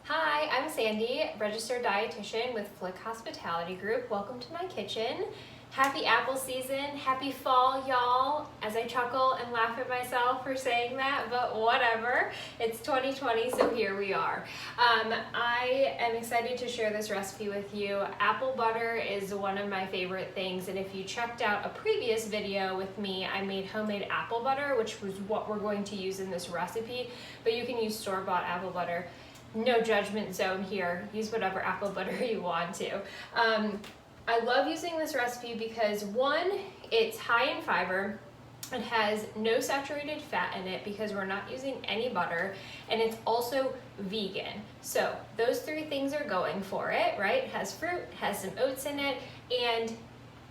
Hi, I'm Sandy, registered dietitian with Flik Hospitality Group. Welcome to my kitchen. Happy apple season, happy fall, y'all. As I chuckle and laugh at myself for saying that, but whatever. It's 2020, so here we are. I am excited to share this recipe with you. Apple butter is one of my favorite things, and if you checked out a previous video with me, I made homemade apple butter, which was what we're going to use in this recipe, but you can use store-bought apple butter. No judgment zone here. Use whatever apple butter you want to. I love using this recipe because one, it's high in fiber. It has no saturated fat in it because we're not using any butter, and it's also vegan. So those three things are going for it, right? It has fruit, has some oats in it, and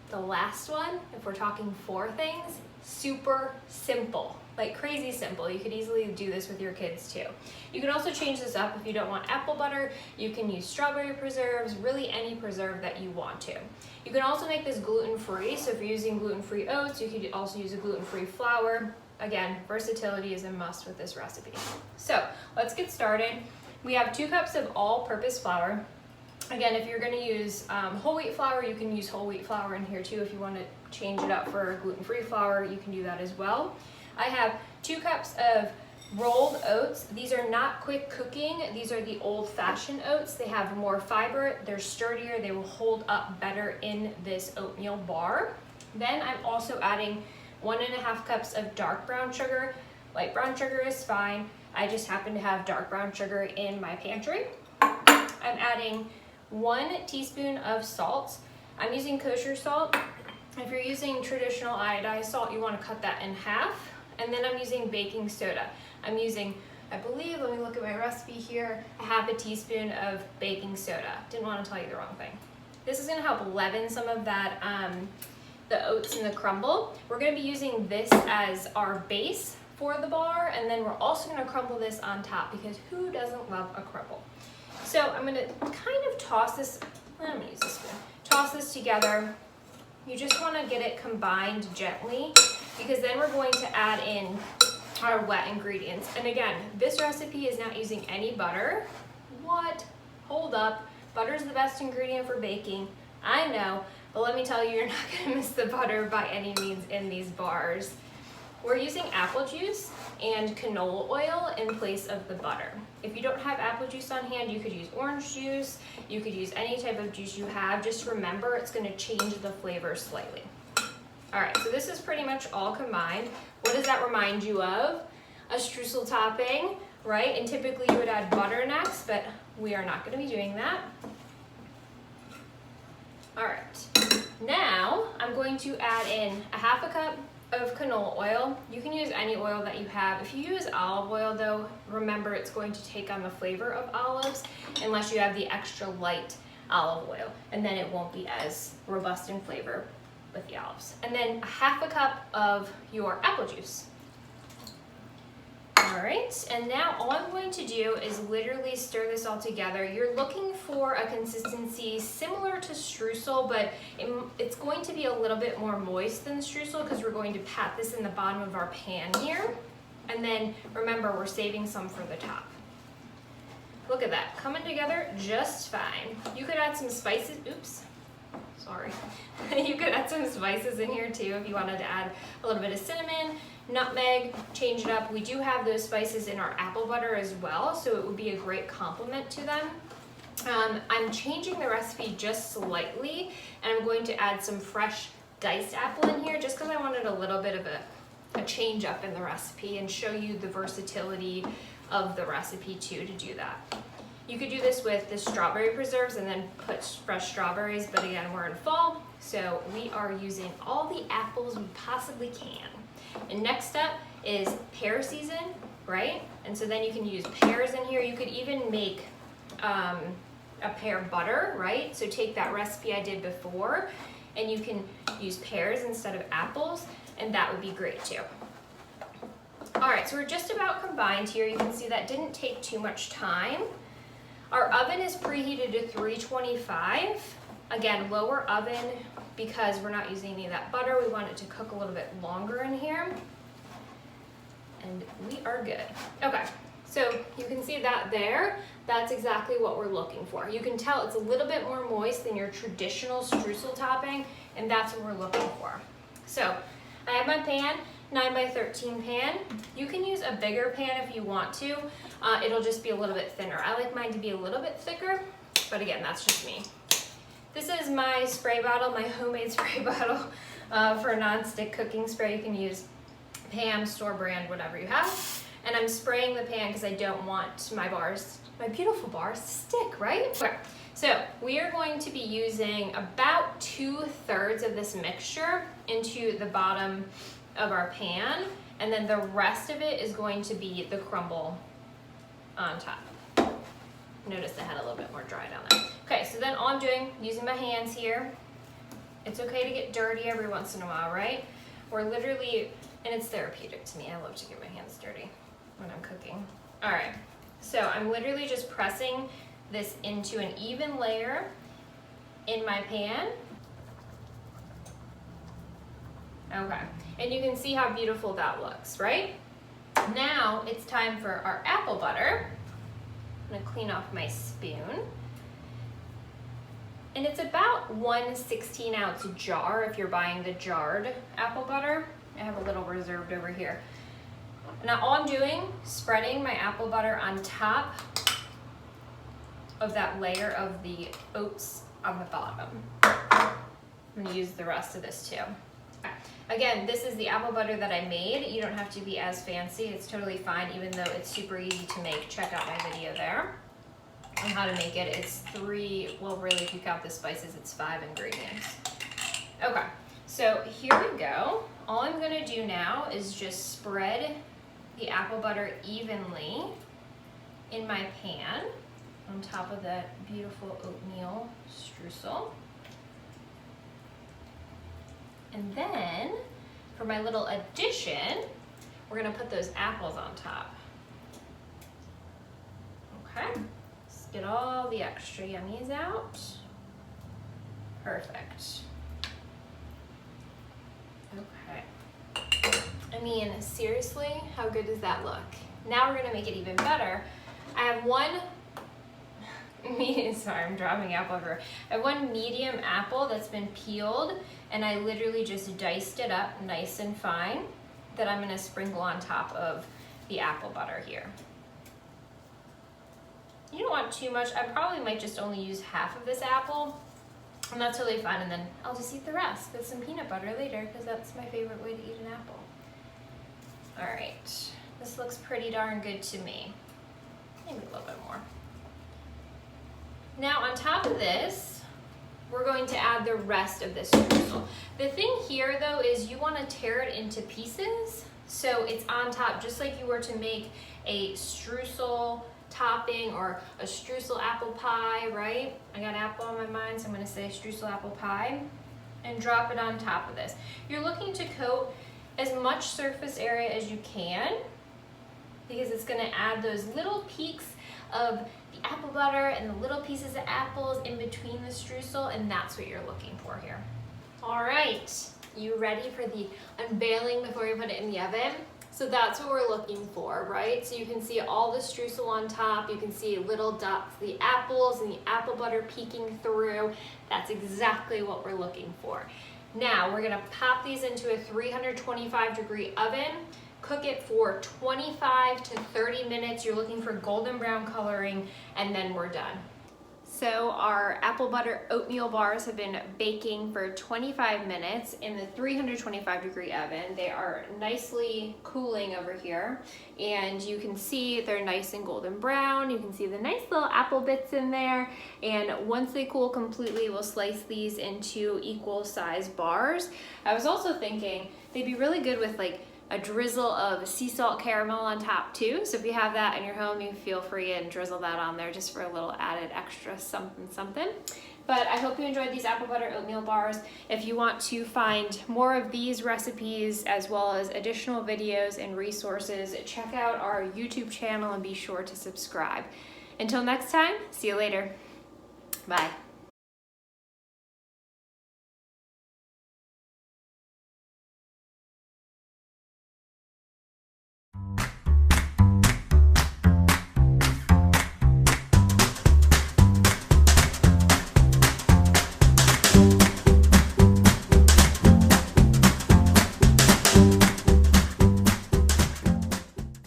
the last one, if we're talking four things, super simple, like crazy simple. You could easily do this with your kids too. You can also change this up if you don't want apple butter. You can use strawberry preserves, really any preserve that you want to. You can also make this gluten-free, so if you're using gluten-free oats, you could also use a gluten-free flour. Again, versatility is a must with this recipe. So let's get started. We have 2 cups of all-purpose flour. Again, if you're going to use whole wheat flour, you can use whole wheat flour in here too. If you want to change it up for gluten-free flour, you can do that as well. I have 2 cups of rolled oats. These are not quick cooking. These are the old-fashioned oats. They have more fiber, they're sturdier, they will hold up better in this oatmeal bar. Then I'm also adding 1.5 cups of dark brown sugar. Light brown sugar is fine. I just happen to have dark brown sugar in my pantry. I'm adding 1 teaspoon of salt. I'm using kosher salt. If you're using traditional iodized salt, you want to cut that in half. And then I'm using baking soda. I'm using, I believe, let me look at my recipe here, 1/2 teaspoon of baking soda. Didn't want to tell you the wrong thing. This is going to help leaven some of that, the oats and the crumble. We're going to be using this as our base for the bar, and then we're also going to crumble this on top because who doesn't love a crumble? So I'm going to kind of toss this, I'm going to use this spoon, toss this together. You just want to get it combined gently because then we're going to add in our wet ingredients. And again, this recipe is not using any butter. What? Hold up. Butter is the best ingredient for baking. I know, but let me tell you, you're not going to miss the butter by any means in these bars. We're using apple juice and canola oil in place of the butter. If you don't have apple juice on hand, you could use orange juice. You could use any type of juice you have. Just remember, it's going to change the flavor slightly. All right, so this is pretty much all combined. What does that remind you of? A streusel topping, right? And typically you would add butter next, but we are not going to be doing that. All right, now I'm going to add in 1/2 cup of canola oil. You can use any oil that you have. If you use olive oil though, remember it's going to take on the flavor of olives unless you have the extra light olive oil, and then it won't be as robust in flavor with the olives. And then 1/2 cup of your apple juice. All right, and now all I'm going to do is literally stir this all together. You're looking for a consistency similar to streusel, but it's going to be a little bit more moist than streusel because we're going to pat this in the bottom of our pan here. And then remember, we're saving some for the top. Look at that, coming together just fine. You could add some spices, oops, sorry. You could add some spices in here too if you wanted to add a little bit of cinnamon, nutmeg, change it up. We do have those spices in our apple butter as well, so it would be a great complement to them. I'm changing the recipe just slightly, and I'm going to add some fresh diced apple in here just because I wanted a little bit of a change up in the recipe and show you the versatility of the recipe too to do that. You could do this with the strawberry preserves and then put fresh strawberries, but again, we're in fall, so we are using all the apples we possibly can. And next up is pear season, right? And so then you can use pears in here. You could even make a pear butter, right? So take that recipe I did before, and you can use pears instead of apples, and that would be great too. All right, so we're just about combined here. You can see that didn't take too much time. Our oven is preheated to 325. Again, lower oven because we're not using any of that butter. We want it to cook a little bit longer in here. And we are good. Okay, So you can see that there, that's exactly what we're looking for. You can tell it's a little bit more moist than your traditional streusel topping, and that's what we're looking for. So I have my pan, 9x13 pan. You can use a bigger pan if you want to. It'll just be a little bit thinner. I like mine to be a little bit thicker, but again, that's just me. This is my spray bottle, my homemade spray bottle for non-stick cooking spray. You can use Pam, store brand, whatever you have. And I'm spraying the pan because I don't want my beautiful bars to stick, right? Okay. So we are going to be using about 2/3 of this mixture into the bottom of our pan, and then the rest of it is going to be the crumble on top. Notice I had a little bit more dry down there. Okay, so then all I'm doing, using my hands here, it's okay to get dirty every once in a while, right? We're literally, and it's therapeutic to me, I love to get my hands dirty when I'm cooking. All right, so I'm literally just pressing this into an even layer in my pan. Okay, and you can see how beautiful that looks, right? Now it's time for our apple butter. I'm gonna clean off my spoon. And it's about 1 16-ounce jar if you're buying the jarred apple butter. I have a little reserved over here. Now all I'm doing, spreading my apple butter on top of that layer of the oats on the bottom. I'm gonna use the rest of this too. Again, this is the apple butter that I made. You don't have to be as fancy. It's totally fine, even though it's super easy to make. Check out my video there on how to make it. It's 3, well really if you count the spices, it's 5 ingredients. Okay, so here we go. All I'm gonna do now is just spread the apple butter evenly in my pan on top of that beautiful oatmeal streusel. And then, for my little addition, we're gonna put those apples on top. Okay, let's get all the extra yummies out. Perfect. Okay. I mean, seriously, how good does that look? Now we're gonna make it even better. I have sorry, I'm dropping apple everywhere. I have one medium apple that's been peeled, and I literally just diced it up nice and fine that I'm gonna sprinkle on top of the apple butter here. You don't want too much. I probably might just only use half of this apple, and that's totally fine, and then I'll just eat the rest with some peanut butter later because that's my favorite way to eat an apple. All right, this looks pretty darn good to me. Maybe a little bit more. Now on top of this, we're going to add the rest of this streusel. The thing here though is you want to tear it into pieces so it's on top, just like you were to make a streusel topping or a streusel apple pie, right? I got apple on my mind, so I'm going to say streusel apple pie, and drop it on top of this. You're looking to coat as much surface area as you can because it's going to add those little peaks of the apple butter and the little pieces of apples in between the streusel, and that's what you're looking for here. All right, you ready for the unveiling before you put it in the oven? So that's what we're looking for, right? So you can see all the streusel on top, you can see little dots, the apples and the apple butter peeking through. That's exactly what we're looking for. Now we're gonna pop these into a 325-degree oven. Cook it for 25 to 30 minutes. You're looking for golden brown coloring, and then we're done. So our apple butter oatmeal bars have been baking for 25 minutes in the 325-degree oven. They are nicely cooling over here, and you can see they're nice and golden brown. You can see the nice little apple bits in there, and once they cool completely, we'll slice these into equal size bars. I was also thinking they'd be really good with like a drizzle of sea salt caramel on top too. So if you have that in your home, you feel free and drizzle that on there just for a little added extra something. But I hope you enjoyed these apple butter oatmeal bars. If you want to find more of these recipes as well as additional videos and resources, check out our YouTube channel and be sure to subscribe. Until next time, see you later. Bye.